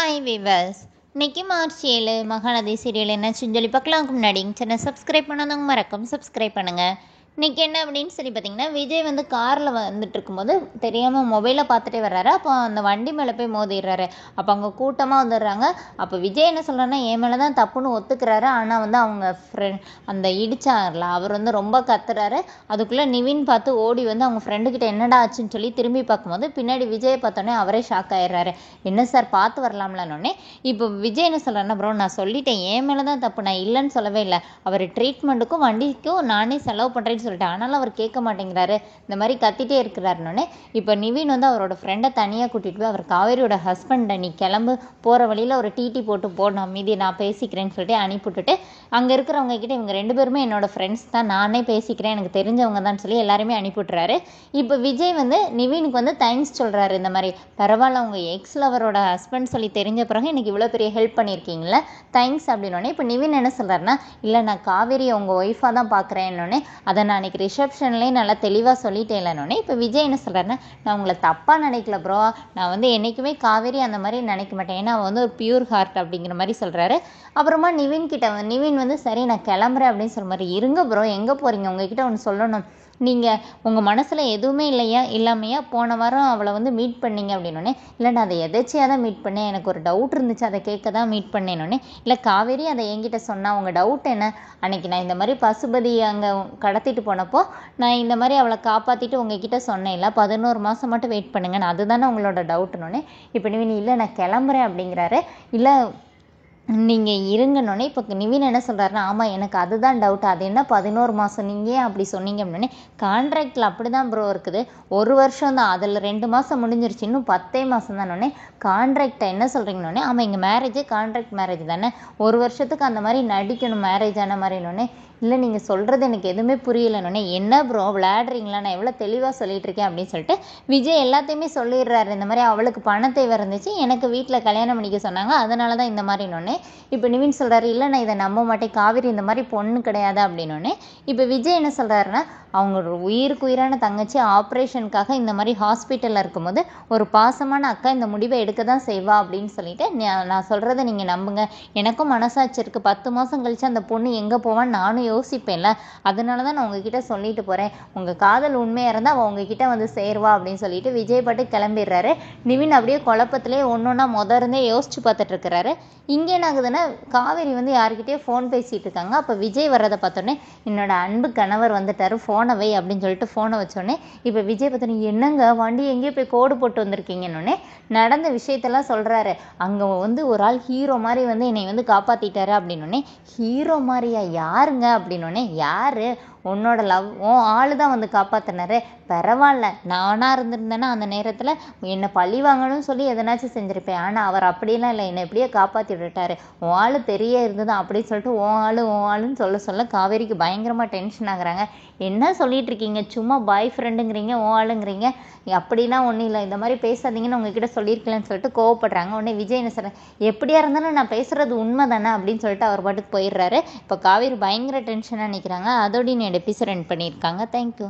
Hi viewers, இன்னைக்கு March 7 Mahanadi serial என்னாச்சுன்னு சொல்லி பார்க்கலாம்க்கு முன்னாடி சேனல் சப்ஸ்கிரைப் பண்ணாதவங்க மறக்காம சப்ஸ்கிரைப் பண்ணுங்கள். இன்றைக்கி என்ன அப்படின்னு சொல்லி பார்த்தீங்கன்னா, விஜய் வந்து காரில் வந்துட்டு இருக்கும்போது தெரியாமல் மொபைலை பார்த்துட்டே வர்றாரு. அப்போ அந்த வண்டி மேலே போய் மோதிடுறாரு. அப்போ அங்கே கூட்டமாக வந்துடுறாங்க. அப்போ விஜய் என்ன சொல்கிறாருன்னா, என் மேலே தான் தப்புன்னு ஒத்துக்கிறாரு. ஆனால் வந்து அவங்க அந்த இடிச்சார்ல அவர் வந்து ரொம்ப கத்துறாரு. அதுக்குள்ளே நிவின் பார்த்து ஓடி வந்து அவங்க ஃப்ரெண்டுக்கிட்ட என்னடா ஆச்சுன்னு சொல்லி திரும்பி பார்க்கும்போது பின்னாடி விஜயை பார்த்தோன்னே அவரே ஷாக் ஆயிடுறாரு. என்ன சார் பார்த்து வரலாம்லன்னொன்னே இப்போ விஜய் என்ன சொல்கிறாருன்னா, ப்ரோ நான் சொல்லிட்டேன், என் மேலே தான் தப்பு, நான் இல்லைன்னு சொல்லவே இல்லை. அவர் ட்ரீட்மெண்ட்டுக்கும் வண்டிக்கும் நானே செலவு பண்ணுறேன்னு சொல்லிட்டேன். ஆனாலும் அவர் கேட்க மாட்டேங்கிறாரு, இந்த மாதிரி கத்திட்டே இருக்கிறாருன்னொன்னே இப்போ நிவின் வந்து அவரோட ஃப்ரெண்டை தனியாக கூட்டிகிட்டு போய் அவர் காவேரியோட ஹஸ்பண்டை நீ கிளம்பு, போகிற வழியில் ஒரு டிடி போட்டு போ, நான் மீதி நான் பேசிக்கிறேன்னு சொல்லிட்டு அனுப்பிவிட்டுட்டு அங்கே இருக்கிறவங்க கிட்ட இவங்க 2 பேருமே என்னோட ஃப்ரெண்ட்ஸ் தான், நானே பேசிக்கிறேன், எனக்கு தெரிஞ்சவங்க தான் சொல்லி எல்லாருமே அனுப்பிவிட்றாரு. இப்போ விஜய் வந்து நிவினுக்கு வந்து தேங்க்ஸ் சொல்கிறாரு. இந்த மாதிரி பரவாயில்ல, உங்கள் எக்ஸ் லவரோட ஹஸ்பண்ட் சொல்லி தெரிஞ்ச பிறகு எனக்கு இவ்வளோ பெரிய ஹெல்ப் பண்ணியிருக்கீங்களே, தேங்க்ஸ் அப்படின்னோடனே இப்போ நிவின் என்ன சொல்கிறாருன்னா, இல்லை நான் காவேரியை உங்கள் ஒய்ஃபாக தான் பார்க்குறேன்னொடனே அதை நான் அன்றைக்கி ரிசப்ஷன்லேயே நல்லா தெளிவாக சொல்லிட்டேன்லன்னொடனே இப்போ விஜய் என்ன சொல்கிறாருன்னா, நான் உங்களை தப்பாக நினைக்கல ப்ரோ, நான் வந்து என்றைக்குமே காவேரி அந்த மாதிரி நினைக்க மாட்டேன், ஏன்னா அவன் வந்து ஒரு பியூர் ஹார்ட் அப்படிங்கிற மாதிரி சொல்கிறாரு. அப்புறமா நிவின் வந்து சரி நான் கிளம்புறேன் அப்படின்னு சொல்ல மாதிரி, இருங்க ப்ரோ எங்கே போகிறீங்க, உங்ககிட்ட ஒன்று சொல்லணும், நீங்கள் உங்கள் மனசில் எதுவுமே இல்லாமையா போன வாரம் அவளை வந்து மீட் பண்ணீங்க அப்படின்னோடனே, இல்லை நான் அதை எதாச்சியாக தான் மீட் பண்ணேன், எனக்கு ஒரு டவுட் இருந்துச்சு அதை கேட்க தான் மீட் பண்ணேன்னொடனே, இல்லை காவேரி அதை என்கிட்ட சொன்னால் உங்கள் டவுட் என்ன, அன்றைக்கி நான் இந்த மாதிரி பசுபதி அங்கே கடத்திட்டு போனப்போ நான் இந்த மாதிரி அவளை காப்பாற்றிட்டு உங்ககிட்ட சொன்னேன், இல்லை 11 மாதம் மட்டும் வெயிட் பண்ணுங்கன்னு, அதுதானே உங்களோட டவுட்டுன்னொடனே இப்போ நிவின் இல்லை நான் கிளம்புறேன் அப்படிங்கிறாரு. இல்லை நீங்கள் இருங்கன்னொடனே இப்போ நிவின் என்ன சொல்கிறாருன்னா, ஆமாம் எனக்கு அதுதான் டவுட், அது என்ன 11 மாதம் நீங்கள் ஏன் அப்படி சொன்னீங்க அப்படின்னே, கான்ட்ராக்டில் அப்படி தான் ப்ரோ இருக்குது, 1 வருஷம் தான், அதில் 2 மாதம் முடிஞ்சிருச்சு, இன்னும் 10 மாதம் தானே, கான்ட்ராக்டை என்ன சொல்கிறீங்கன்னொடனே, ஆமாம் எங்கள் மேரேஜே கான்ட்ராக்ட் மேரேஜ் தானே, 1 வருஷத்துக்கு அந்த மாதிரி நடிக்கணும் மேரேஜ் ஆன மாதிரின்னொடனே, இல்லை நீங்கள் சொல்கிறது எனக்கு எதுவுமே புரியலைன்னொடனே, என்ன ப்ரோ விளையாடுறீங்களா, நான் எவ்வளோ தெளிவாக சொல்லிகிட்டு இருக்கேன் அப்படின்னு சொல்லிட்டு விஜய் எல்லாத்தையுமே சொல்லிடுறாரு. இந்த மாதிரி அவளுக்கு பண தேவை இருந்துச்சு, எனக்கு வீட்டில் கல்யாணம் பண்ணிக்க சொன்னாங்க, அதனால தான் இந்த மாதிரின்னொன்னே இப்போ நிவின் சொல்கிறாரு, இல்லை நான் இதை நம்ப மாட்டேன், காவேரி இந்த மாதிரி பொண்ணு கிடையாது அப்படின்னோடனே இப்போ விஜய் என்ன சொல்கிறாருன்னா, அவங்க உயிருக்கு உயிரான தங்கச்சி ஆப்ரேஷனுக்காக இந்த மாதிரி ஹாஸ்பிட்டலில் இருக்கும்போது ஒரு பாசமான அக்கா இந்த முடிவை எடுக்க தான் செய்வா அப்படின்னு சொல்லிட்டு நான் சொல்கிறத நீங்கள் நம்புங்க, எனக்கும் மனசாட்சி இருக்குது, 10 மாதம் கழிச்சு அந்த பொண்ணு எங்கே போவான்னு நானும் யோசிப்பேன்ல, அதனால தான் நான் உங்ககிட்ட சொல்லிட்டு போகிறேன், உங்கள் காதல் உண்மையாக இருந்தால் அவள் உங்ககிட்ட வந்து சேருவா அப்படின்னு சொல்லிட்டு விஜய் பாட்டு கிளம்பிடுறாரு. நிவின் அப்படியே குழப்பத்திலே ஒன்றா இருந்தே யோசிச்சு பார்த்துட்டு இருக்கிறாரு. இங்கே என்ன ஆகுதுன்னா, காவேரி வந்து யார்கிட்டயோ ஃபோன் பேசிகிட்டு இருக்காங்க. அப்போ விஜய் வர்றதை பார்த்தோன்னே, என்னோட அன்பு கணவர் வந்துட்டார், ஃபோனை வை அப்படின்னு சொல்லிட்டு ஃபோனை வச்சோடனே இப்போ விஜய் பார்த்தோன்னே, என்னங்க வண்டி எங்கேயோ போய் கோடு போட்டு வந்திருக்கீங்கன்னொடனே நடந்த விஷயத்தெல்லாம் சொல்கிறாரு. அங்கே வந்து ஒரு ஆள் ஹீரோ மாதிரி வந்து என்னை வந்து காப்பாற்றிட்டாரு அப்படின்னோடனே, ஹீரோ மாதிரியா, யாருங்க அப்படின்னோடனே, யார், உன்னோட உன் ஆள் தான் வந்து காப்பாற்றினாரு, பரவாயில்ல, நானாக இருந்திருந்தேன்னா அந்த நேரத்தில் என்னை பழி வாங்கணும்னு சொல்லி எதனாச்சும் செஞ்சுருப்பேன், ஆனால் அவர் அப்படியெல்லாம் இல்லை, என்னை எப்படியே காப்பாற்றி விட்டுட்டாரு, உன் ஆள் தெரிய இருந்தது அப்படின்னு சொல்லிட்டு உன் ஆளுன்னு சொல்ல காவேரிக்கு பயங்கரமாக டென்ஷன் ஆகுறாங்க. என்ன சொல்லிட்டு இருக்கீங்க, சும்மா பாய் ஃப்ரெண்டுங்கிறீங்க, உன் ஆளுங்கிறீங்க, அப்படிலாம் ஒன்றும் இல்லை, இந்த மாதிரி பேசாதீங்கன்னு உங்ககிட்ட சொல்லியிருக்கலன்னு சொல்லிட்டு கோவப்படுறாங்க. உடனே விஜய் என்ன சொல்கிறேன், எப்படியா இருந்தாலும் நான் பேசுகிறது உண்மை தானே அப்படின்னு சொல்லிட்டு அவர் பாட்டுக்கு போயிடுறாரு. இப்போ காவேரி பயங்கர டென்ஷனாக நிற்கிறாங்க. அதோட எபிசோட் எண்ட் பண்ணியிருக்காங்க. தேங்க்யூ.